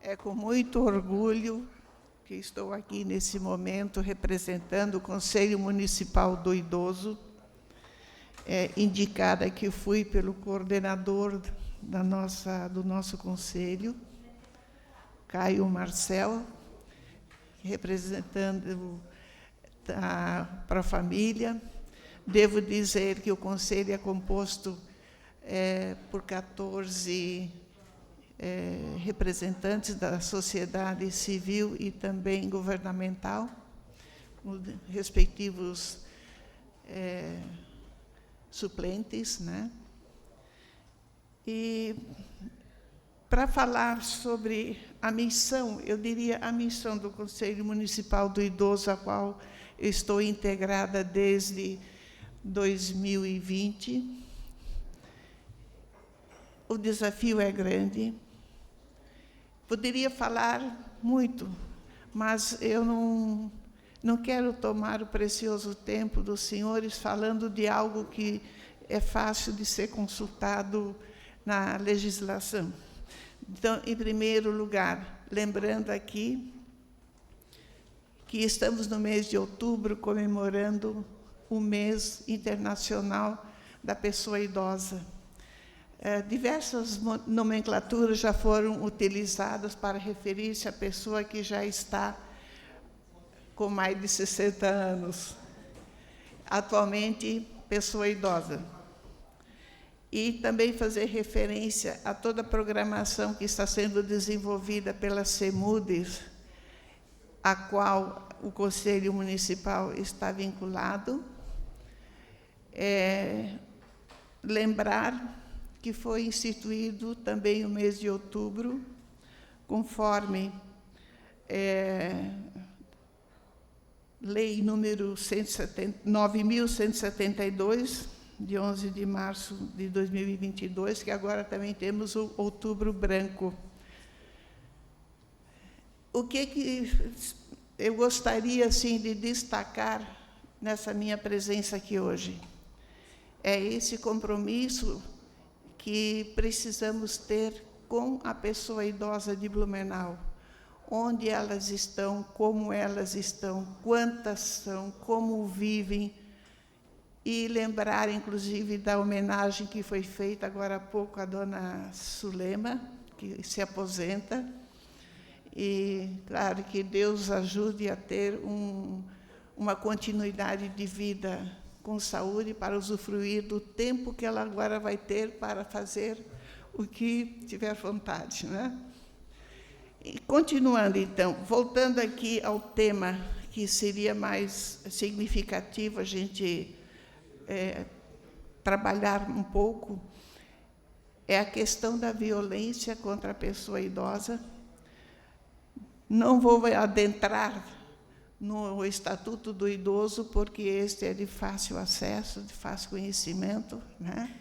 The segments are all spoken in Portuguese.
É com muito orgulho que estou aqui nesse momento representando o Conselho Municipal do Idoso, indicada que fui pelo coordenador do nosso conselho, Caio Marcel, representando para a família. Devo dizer que o conselho é composto por 14 representantes da sociedade civil e também governamental, com respectivos suplentes, né? E para falar sobre a missão, eu diria a missão do Conselho Municipal do Idoso, a qual eu estou integrada desde 2020. O desafio é grande. Poderia falar muito, mas eu não quero tomar o precioso tempo dos senhores falando de algo que é fácil de ser consultado na legislação. Então, em primeiro lugar, lembrando aqui que estamos no mês de outubro comemorando o mês internacional da pessoa idosa. Diversas nomenclaturas já foram utilizadas para referir-se à pessoa que já está com mais de 60 anos. Atualmente, pessoa idosa. E também fazer referência a toda a programação que está sendo desenvolvida pela CEMUDES, a qual o Conselho Municipal está vinculado. Lembrar que foi instituído também o mês de outubro, conforme Lei número 9.172, de 11 de março de 2022, que agora também temos o Outubro Branco. O que eu gostaria assim, de destacar nessa minha presença aqui hoje? É esse compromisso que precisamos ter com a pessoa idosa de Blumenau. Onde elas estão, como elas estão, quantas são, como vivem, e lembrar, inclusive, da homenagem que foi feita agora há pouco à dona Sulema, que se aposenta. E, claro, que Deus ajude a ter uma continuidade de vida com saúde para usufruir do tempo que ela agora vai ter para fazer o que tiver vontade, né? E continuando, então, voltando aqui ao tema que seria mais significativo a gente trabalhar um pouco, é a questão da violência contra a pessoa idosa. Não vou adentrar no Estatuto do Idoso, porque este é de fácil acesso, de fácil conhecimento, né?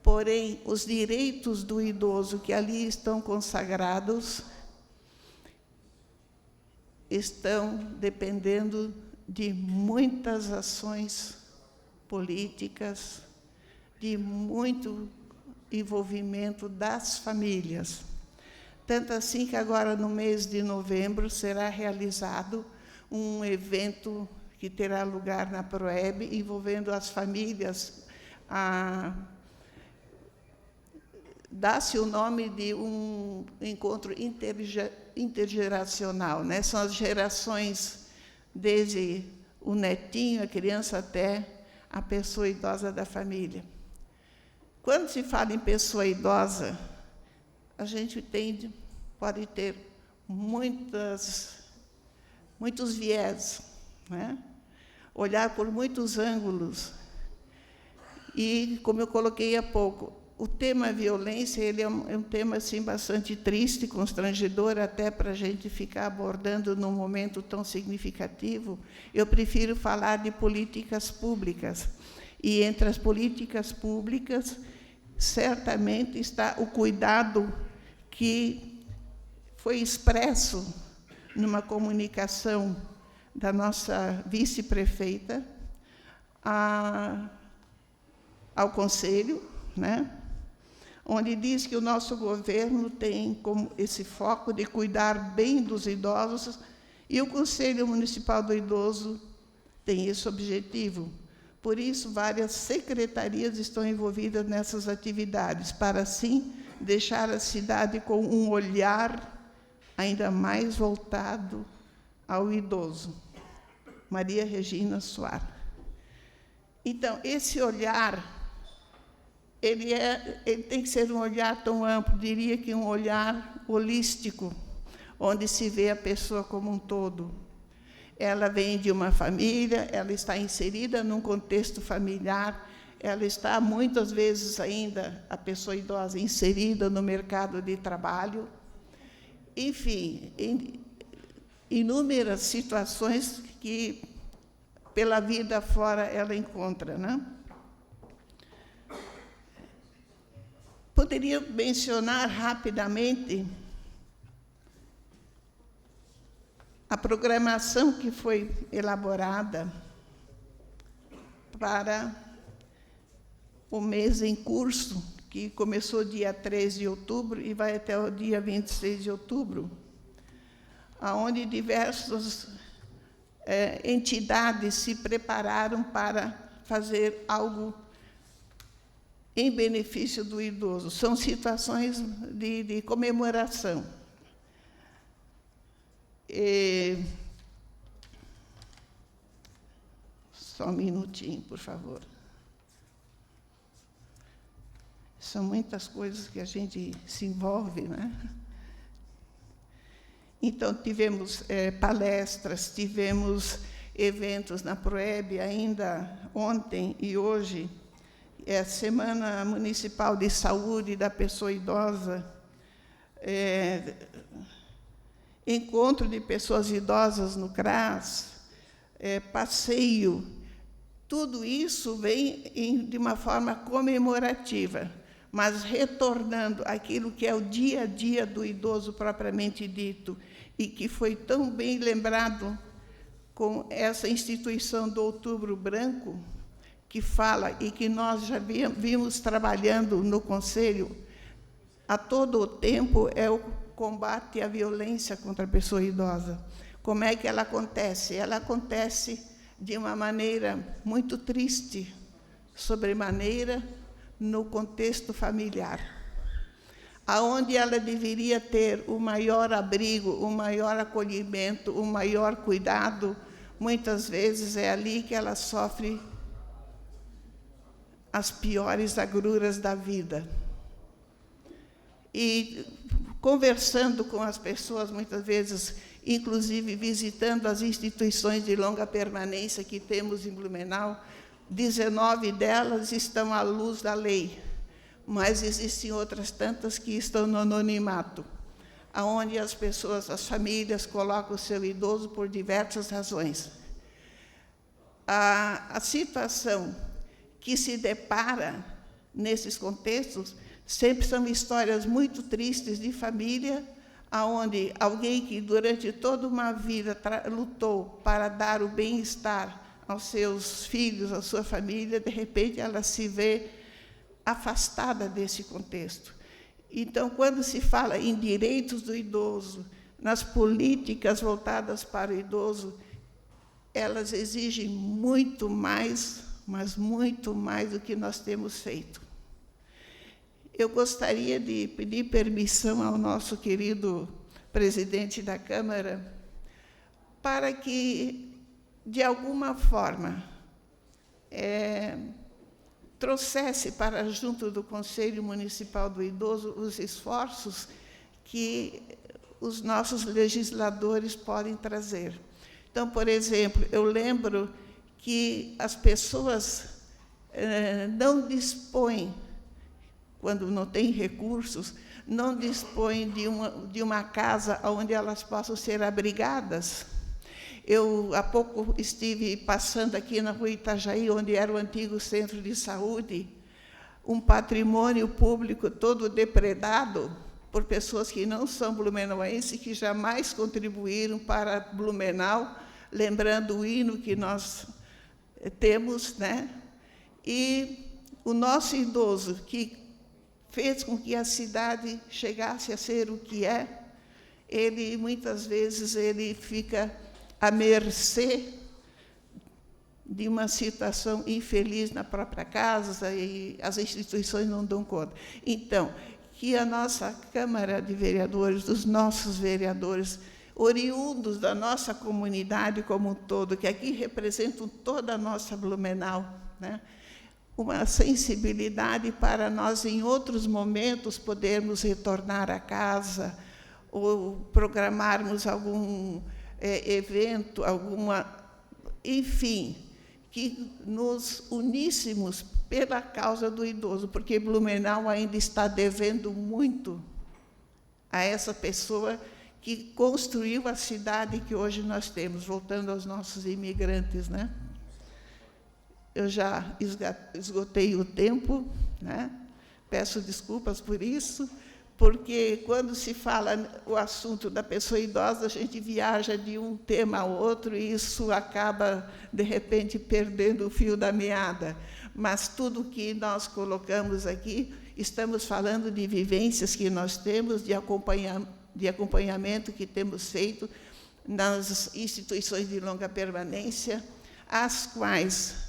Porém, os direitos do idoso que ali estão consagrados estão dependendo de muitas ações políticas, de muito envolvimento das famílias. Tanto assim que agora, no mês de novembro, será realizado um evento que terá lugar na Proeb, envolvendo as famílias. Dá-se o nome de um encontro intergeracional, né? São as gerações, desde o netinho, a criança, até a pessoa idosa da família. Quando se fala em pessoa idosa, a gente pode ter muitos viés, né? Olhar por muitos ângulos. E, como eu coloquei há pouco, o tema violência ele é um tema assim, bastante triste, constrangedor, até para a gente ficar abordando num momento tão significativo. Eu prefiro falar de políticas públicas. E entre as políticas públicas, certamente está o cuidado que foi expresso numa comunicação da nossa vice-prefeita ao Conselho, né? onde diz que o nosso governo tem como esse foco de cuidar bem dos idosos, e o Conselho Municipal do Idoso tem esse objetivo. Por isso, várias secretarias estão envolvidas nessas atividades, para, assim, deixar a cidade com um olhar ainda mais voltado ao idoso. Maria Regina Soares. Então, esse olhar, ele tem que ser um olhar tão amplo, diria que um olhar holístico, onde se vê a pessoa como um todo. Ela vem de uma família, ela está inserida num contexto familiar, ela está, muitas vezes ainda, a pessoa idosa, inserida no mercado de trabalho. Enfim, inúmeras situações que, pela vida fora, ela encontra, né? Poderia mencionar rapidamente a programação que foi elaborada para o mês em curso, que começou dia 3 de outubro e vai até o dia 26 de outubro, onde diversas entidades se prepararam para fazer algo em benefício do idoso. São situações de comemoração. Só um minutinho, por favor. São muitas coisas que a gente se envolve, né? Então, tivemos palestras, tivemos eventos na Proeb ainda ontem e hoje, a Semana Municipal de Saúde da Pessoa Idosa, encontro de pessoas idosas no CRAS, passeio, tudo isso vem de uma forma comemorativa, mas retornando àquilo que é o dia a dia do idoso propriamente dito, e que foi tão bem lembrado com essa instituição do Outubro Branco, que fala, e que nós já vimos trabalhando no Conselho a todo o tempo, é o combate à violência contra a pessoa idosa. Como é que ela acontece? Ela acontece de uma maneira muito triste, sobremaneira, no contexto familiar, aonde ela deveria ter o maior abrigo, o maior acolhimento, o maior cuidado. Muitas vezes é ali que ela sofre as piores agruras da vida. E conversando com as pessoas, muitas vezes, inclusive visitando as instituições de longa permanência que temos em Blumenau, 19 delas estão à luz da lei, mas existem outras tantas que estão no anonimato, onde as pessoas, as famílias, colocam o seu idoso por diversas razões. A situação que se depara nesses contextos sempre são histórias muito tristes de família, onde alguém que durante toda uma vida lutou para dar o bem-estar aos seus filhos, à sua família, de repente ela se vê afastada desse contexto. Então, quando se fala em direitos do idoso, nas políticas voltadas para o idoso, elas exigem muito mais, mas muito mais do que nós temos feito. Eu gostaria de pedir permissão ao nosso querido presidente da Câmara para que, de alguma forma, trouxesse para junto do Conselho Municipal do Idoso os esforços que os nossos legisladores podem trazer. Então, por exemplo, eu lembro que as pessoas não dispõem, quando não têm recursos, não dispõem de uma casa onde elas possam ser abrigadas. Eu, há pouco, estive passando aqui na Rua Itajaí, onde era o antigo centro de saúde, um patrimônio público todo depredado por pessoas que não são blumenauenses, que jamais contribuíram para Blumenau, lembrando o hino que nós temos, né? E o nosso idoso, que fez com que a cidade chegasse a ser o que é, ele, muitas vezes, ele fica à mercê de uma situação infeliz na própria casa e as instituições não dão conta. Então, que a nossa Câmara de Vereadores, os nossos vereadores, oriundos da nossa comunidade como um todo, que aqui representam toda a nossa Blumenau, né? Uma sensibilidade para nós, em outros momentos, podermos retornar à casa ou programarmos algum evento, enfim, que nos uníssemos pela causa do idoso, porque Blumenau ainda está devendo muito a essa pessoa que construiu a cidade que hoje nós temos, voltando aos nossos imigrantes, né? Eu já esgotei o tempo, né? Peço desculpas por isso, porque quando se fala o assunto da pessoa idosa, a gente viaja de um tema a outro e isso acaba, de repente, perdendo o fio da meada. Mas tudo que nós colocamos aqui, estamos falando de vivências que nós temos, de acompanhamento que temos feito nas instituições de longa permanência, às quais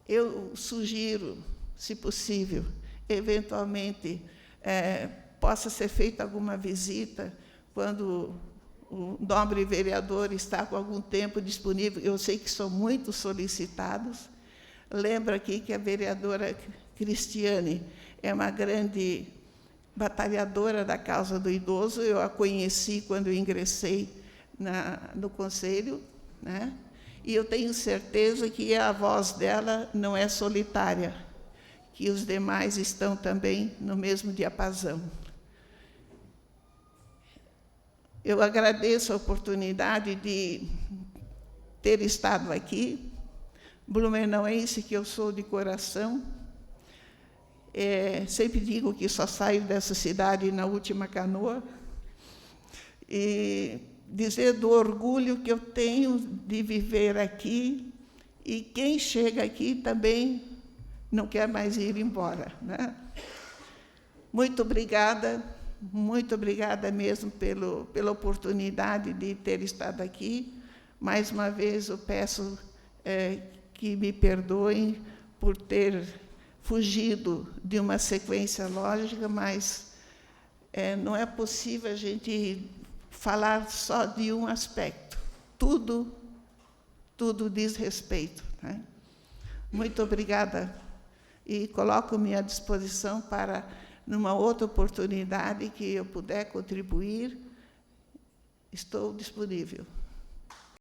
eu sugiro, se possível, eventualmente, possa ser feita alguma visita quando o nobre vereador está com algum tempo disponível. Eu sei que são muito solicitados. Lembro aqui que a vereadora Cristiane é uma grande batalhadora da causa do idoso. Eu a conheci quando eu ingressei no Conselho, né? E eu tenho certeza que a voz dela não é solitária, que os demais estão também no mesmo diapasão. Eu agradeço a oportunidade de ter estado aqui, blumenauense que eu sou de coração. Sempre digo que só saio dessa cidade na última canoa. E dizer do orgulho que eu tenho de viver aqui, e quem chega aqui também não quer mais ir embora, né? Muito obrigada mesmo pela oportunidade de ter estado aqui. Mais uma vez eu peço que me perdoem por ter fugido de uma sequência lógica, mas não é possível a gente falar só de um aspecto. Tudo diz respeito, né? Muito obrigada. E coloco-me à disposição para, numa outra oportunidade que eu puder contribuir, estou disponível.